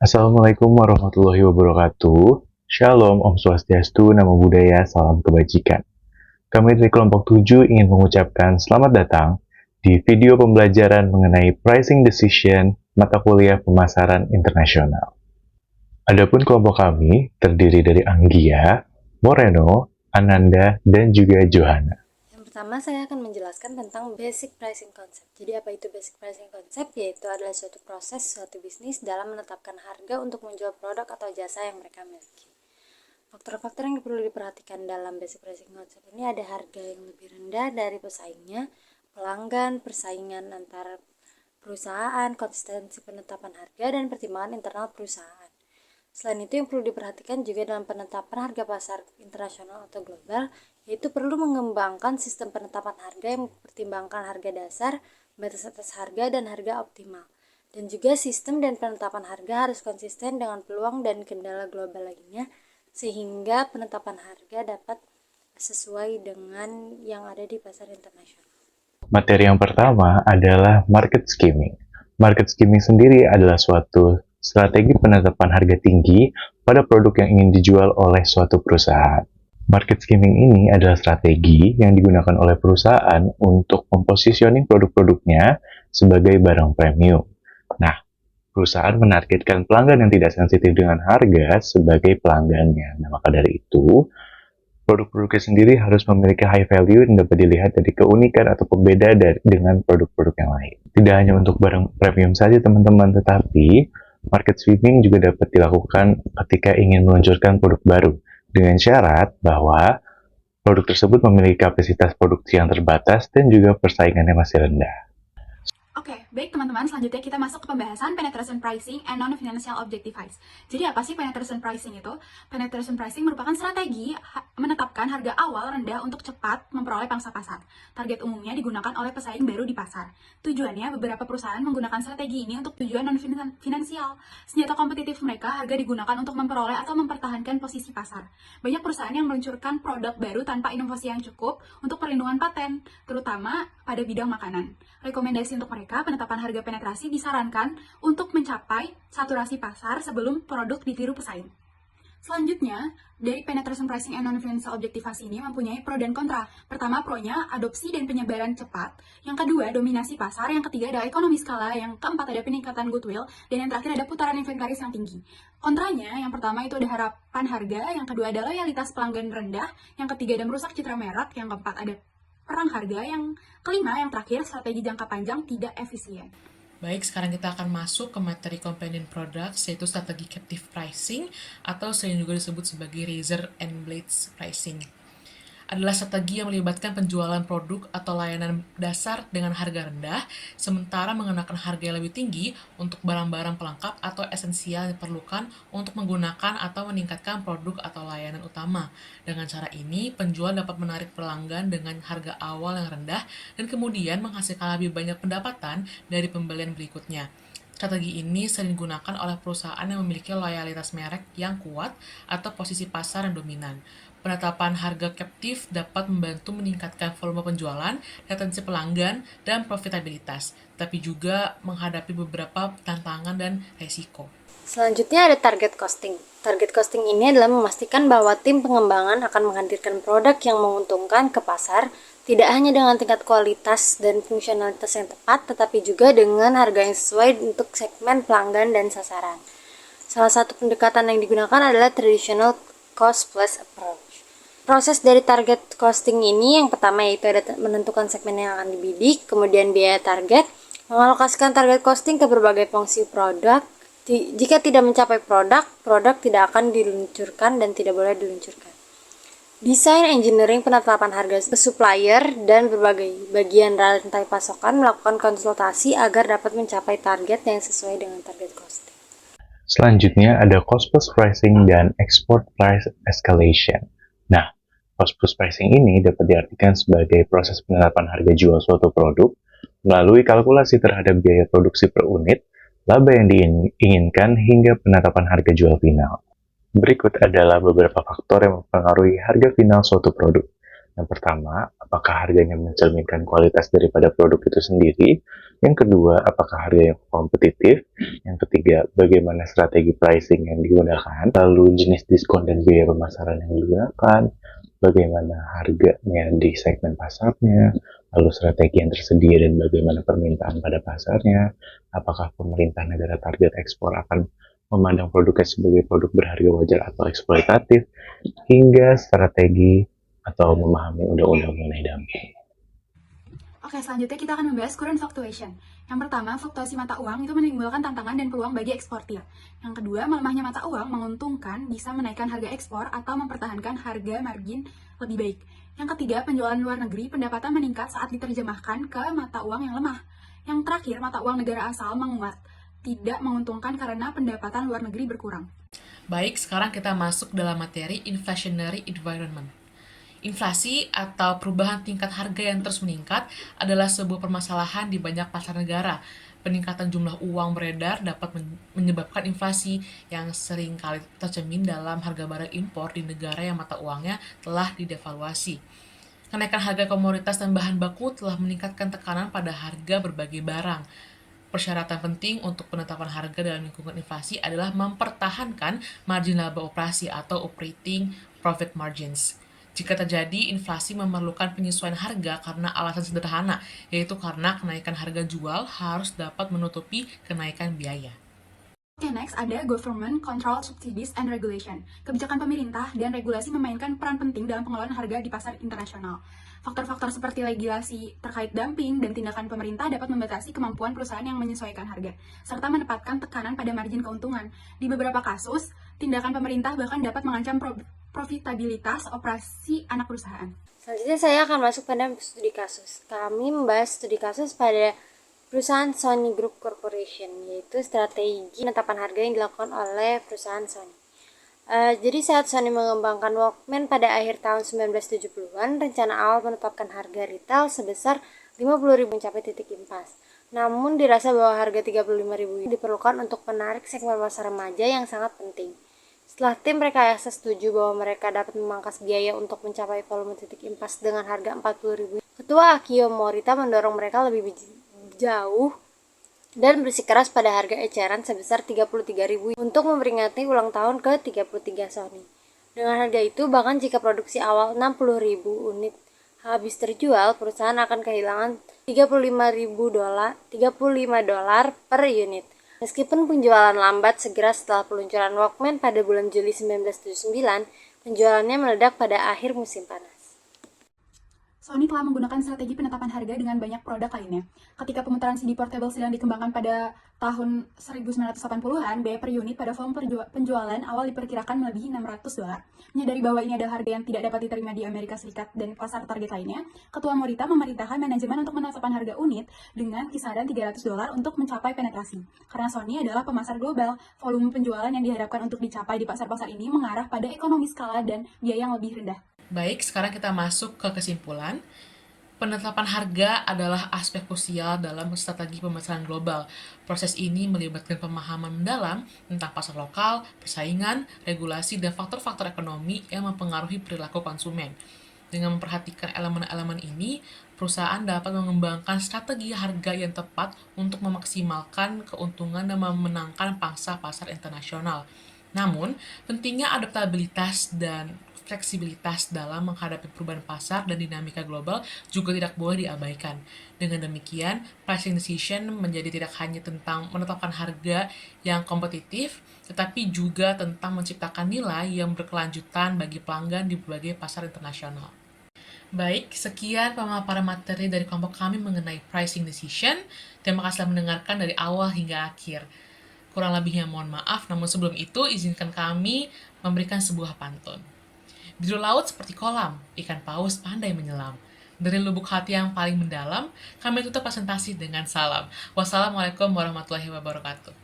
Assalamualaikum warahmatullahi wabarakatuh. Shalom, Om Swastiastu, Namo Buddhaya, Salam Kebajikan. Kami dari kelompok 7 ingin mengucapkan selamat datang di video pembelajaran mengenai Pricing Decision mata kuliah pemasaran internasional. Adapun kelompok kami terdiri dari Anggia, Moreno, Ananda, dan juga Johanna. Yang pertama, saya akan menjelaskan tentang basic pricing concept. Jadi apa itu basic pricing concept? Yaitu adalah suatu proses, suatu bisnis dalam menetapkan harga untuk menjual produk atau jasa yang mereka miliki. Faktor-faktor yang perlu diperhatikan dalam basic pricing concept ini ada harga yang lebih rendah dari pesaingnya, pelanggan, persaingan antar perusahaan, konsistensi penetapan harga, dan pertimbangan internal perusahaan. Selain itu, yang perlu diperhatikan juga dalam penetapan harga pasar internasional atau global, yaitu perlu mengembangkan sistem penetapan harga yang mempertimbangkan harga dasar, batas atas harga, dan harga optimal. Dan juga sistem dan penetapan harga harus konsisten dengan peluang dan kendala global lainnya, sehingga penetapan harga dapat sesuai dengan yang ada di pasar internasional. Materi yang pertama adalah market skimming. Market skimming sendiri adalah suatu strategi penetapan harga tinggi pada produk yang ingin dijual oleh suatu perusahaan. Market skimming ini adalah strategi yang digunakan oleh perusahaan untuk mempositioning produk-produknya sebagai barang premium. Nah, perusahaan menargetkan pelanggan yang tidak sensitif dengan harga sebagai pelanggannya. Nah, maka dari itu, produk-produknya sendiri harus memiliki high value yang dapat dilihat dari keunikan atau pembeda dengan produk-produk yang lain. Tidak hanya untuk barang premium saja teman-teman, tetapi market sweeping juga dapat dilakukan ketika ingin meluncurkan produk baru dengan syarat bahwa produk tersebut memiliki kapasitas produksi yang terbatas dan juga persaingannya masih rendah. Oke, baik teman-teman, selanjutnya kita masuk ke pembahasan penetration pricing and non-financial objectives. Jadi apa sih penetration pricing itu? Penetration pricing merupakan strategi menetapkan harga awal rendah untuk cepat memperoleh pangsa pasar. Target umumnya digunakan oleh pesaing baru di pasar. Tujuannya, beberapa perusahaan menggunakan strategi ini untuk tujuan non-finansial. Senjata kompetitif mereka, harga digunakan untuk memperoleh atau mempertahankan posisi pasar. Banyak perusahaan yang meluncurkan produk baru tanpa inovasi yang cukup untuk perlindungan paten, terutama pada bidang makanan. Rekomendasi untuk mereka, penetapan harga penetrasi disarankan untuk mencapai saturasi pasar sebelum produk ditiru pesaing. Selanjutnya, dari penetration pricing and non-financial objectives ini mempunyai pro dan kontra. Pertama, pro-nya adopsi dan penyebaran cepat. Yang kedua, dominasi pasar. Yang ketiga, ada ekonomi skala. Yang keempat, ada peningkatan goodwill. Dan yang terakhir, ada putaran inventaris yang tinggi. Kontranya, yang pertama itu ada harapan harga. Yang kedua, ada loyalitas pelanggan rendah. Yang ketiga, ada merusak citra merek. Yang keempat, ada perang harga. Yang kelima, yang terakhir, strategi jangka panjang tidak efisien. Baik, sekarang kita akan masuk ke materi companion products, yaitu strategi captive pricing, atau sering juga disebut sebagai razor and blades pricing. Adalah strategi yang melibatkan penjualan produk atau layanan dasar dengan harga rendah, sementara mengenakan harga yang lebih tinggi untuk barang-barang pelengkap atau esensial yang diperlukan untuk menggunakan atau meningkatkan produk atau layanan utama. Dengan cara ini, penjual dapat menarik pelanggan dengan harga awal yang rendah dan kemudian menghasilkan lebih banyak pendapatan dari pembelian berikutnya. Strategi ini sering digunakan oleh perusahaan yang memiliki loyalitas merek yang kuat atau posisi pasar yang dominan. Penetapan harga captive dapat membantu meningkatkan volume penjualan, retensi pelanggan, dan profitabilitas, tapi juga menghadapi beberapa tantangan dan resiko. Selanjutnya ada target costing. Target costing ini adalah memastikan bahwa tim pengembangan akan menghadirkan produk yang menguntungkan ke pasar, tidak hanya dengan tingkat kualitas dan fungsionalitas yang tepat, tetapi juga dengan harga yang sesuai untuk segmen pelanggan dan sasaran. Salah satu pendekatan yang digunakan adalah traditional cost plus approach. Proses dari target costing ini yang pertama yaitu ada menentukan segmen yang akan dibidik, kemudian biaya target, mengalokasikan target costing ke berbagai fungsi produk. Jika tidak mencapai produk tidak akan diluncurkan dan tidak boleh diluncurkan. Desain engineering penetapan harga ke supplier dan berbagai bagian rantai pasokan melakukan konsultasi agar dapat mencapai target yang sesuai dengan target costing. Selanjutnya ada cost plus pricing dan export price escalation. Nah, cost plus pricing ini dapat diartikan sebagai proses penetapan harga jual suatu produk melalui kalkulasi terhadap biaya produksi per unit, laba yang diinginkan, hingga penetapan harga jual final. Berikut adalah beberapa faktor yang mempengaruhi harga final suatu produk. Yang pertama, apakah harganya mencerminkan kualitas daripada produk itu sendiri? Yang kedua, apakah harganya kompetitif? Yang ketiga, bagaimana strategi pricing yang digunakan? Lalu jenis diskon dan biaya pemasaran yang digunakan? Bagaimana harganya di segmen pasarnya? Lalu strategi yang tersedia dan bagaimana permintaan pada pasarnya? Apakah pemerintah negara target ekspor akan memandang produknya sebagai produk berharga wajar atau eksploitatif? Hingga strategi atau memahami undang-undang mengenai dumping. Oke, selanjutnya kita akan membahas current fluctuation. Yang pertama, fluktuasi mata uang itu menimbulkan tantangan dan peluang bagi eksportir. Yang kedua, melemahnya mata uang menguntungkan bisa menaikkan harga ekspor atau mempertahankan harga margin lebih baik. Yang ketiga, penjualan luar negeri pendapatan meningkat saat diterjemahkan ke mata uang yang lemah. Yang terakhir, mata uang negara asal menguat, tidak menguntungkan karena pendapatan luar negeri berkurang. Baik, sekarang kita masuk dalam materi inflationary environment. Inflasi atau perubahan tingkat harga yang terus meningkat adalah sebuah permasalahan di banyak pasar negara. Peningkatan jumlah uang beredar dapat menyebabkan inflasi yang sering kali tercermin dalam harga barang impor di negara yang mata uangnya telah didevaluasi. Kenaikan harga komoditas dan bahan baku telah meningkatkan tekanan pada harga berbagai barang. Persyaratan penting untuk penetapan harga dalam lingkungan inflasi adalah mempertahankan margin laba operasi atau operating profit margins. Jika terjadi, inflasi memerlukan penyesuaian harga karena alasan sederhana, yaitu karena kenaikan harga jual harus dapat menutupi kenaikan biaya. Oke, next ada Government Control Subsidies and Regulation. Kebijakan pemerintah dan regulasi memainkan peran penting dalam pengelolaan harga di pasar internasional. Faktor-faktor seperti regulasi terkait dumping dan tindakan pemerintah dapat membatasi kemampuan perusahaan yang menyesuaikan harga, serta menempatkan tekanan pada margin keuntungan. Di beberapa kasus, tindakan pemerintah bahkan dapat mengancam profitabilitas operasi anak perusahaan. Selanjutnya saya akan masuk pada studi kasus. Kami membahas studi kasus pada perusahaan Sony Group Corporation, yaitu strategi penetapan harga yang dilakukan oleh perusahaan Sony. Jadi saat Sony mengembangkan Walkman pada akhir tahun 1970-an, rencana awal menetapkan harga retail sebesar 50.000 mencapai titik impas. Namun dirasa bahwa harga 35.000 diperlukan untuk menarik segmen pasar remaja yang sangat penting. Setelah tim rekayasa setuju bahwa mereka dapat memangkas biaya untuk mencapai volume titik impas dengan harga 40.000, Ketua Akio Morita mendorong mereka lebih jauh dan bersikeras pada harga eceran sebesar 33.000 untuk memperingati ulang tahun ke-33 Sony. Dengan harga itu, bahkan jika produksi awal 60.000 unit habis terjual, perusahaan akan kehilangan $35 per unit. Meskipun penjualan lambat segera setelah peluncuran Walkman pada bulan Juli 1979, penjualannya meledak pada akhir musim panas. Sony telah menggunakan strategi penetapan harga dengan banyak produk lainnya. Ketika pemutaran CD portable sedang dikembangkan pada tahun 1980-an, biaya per unit pada volume penjualan awal diperkirakan melebihi $600. Menyadari bahwa ini adalah harga yang tidak dapat diterima di Amerika Serikat dan pasar target lainnya, Ketua Morita memerintahkan manajemen untuk menetapkan harga unit dengan kisaran $300 untuk mencapai penetrasi. Karena Sony adalah pemasar global, volume penjualan yang diharapkan untuk dicapai di pasar-pasar ini mengarah pada ekonomi skala dan biaya yang lebih rendah. Baik, sekarang kita masuk ke kesimpulan. Penetapan harga adalah aspek krusial dalam strategi pemasaran global. Proses ini melibatkan pemahaman mendalam tentang pasar lokal, persaingan, regulasi, dan faktor-faktor ekonomi yang mempengaruhi perilaku konsumen. Dengan memperhatikan elemen-elemen ini, perusahaan dapat mengembangkan strategi harga yang tepat untuk memaksimalkan keuntungan dan memenangkan pangsa pasar internasional. Namun, pentingnya adaptabilitas dan fleksibilitas dalam menghadapi perubahan pasar dan dinamika global juga tidak boleh diabaikan. Dengan demikian, pricing decision menjadi tidak hanya tentang menetapkan harga yang kompetitif, tetapi juga tentang menciptakan nilai yang berkelanjutan bagi pelanggan di berbagai pasar internasional. Baik, sekian pemaparan materi dari kelompok kami mengenai pricing decision. Terima kasih telah mendengarkan dari awal hingga akhir. Kurang lebihnya mohon maaf, namun sebelum itu izinkan kami memberikan sebuah pantun. Biru laut seperti kolam, ikan paus pandai menyelam. Dari lubuk hati yang paling mendalam, kami tutup presentasi dengan salam. Wassalamualaikum warahmatullahi wabarakatuh.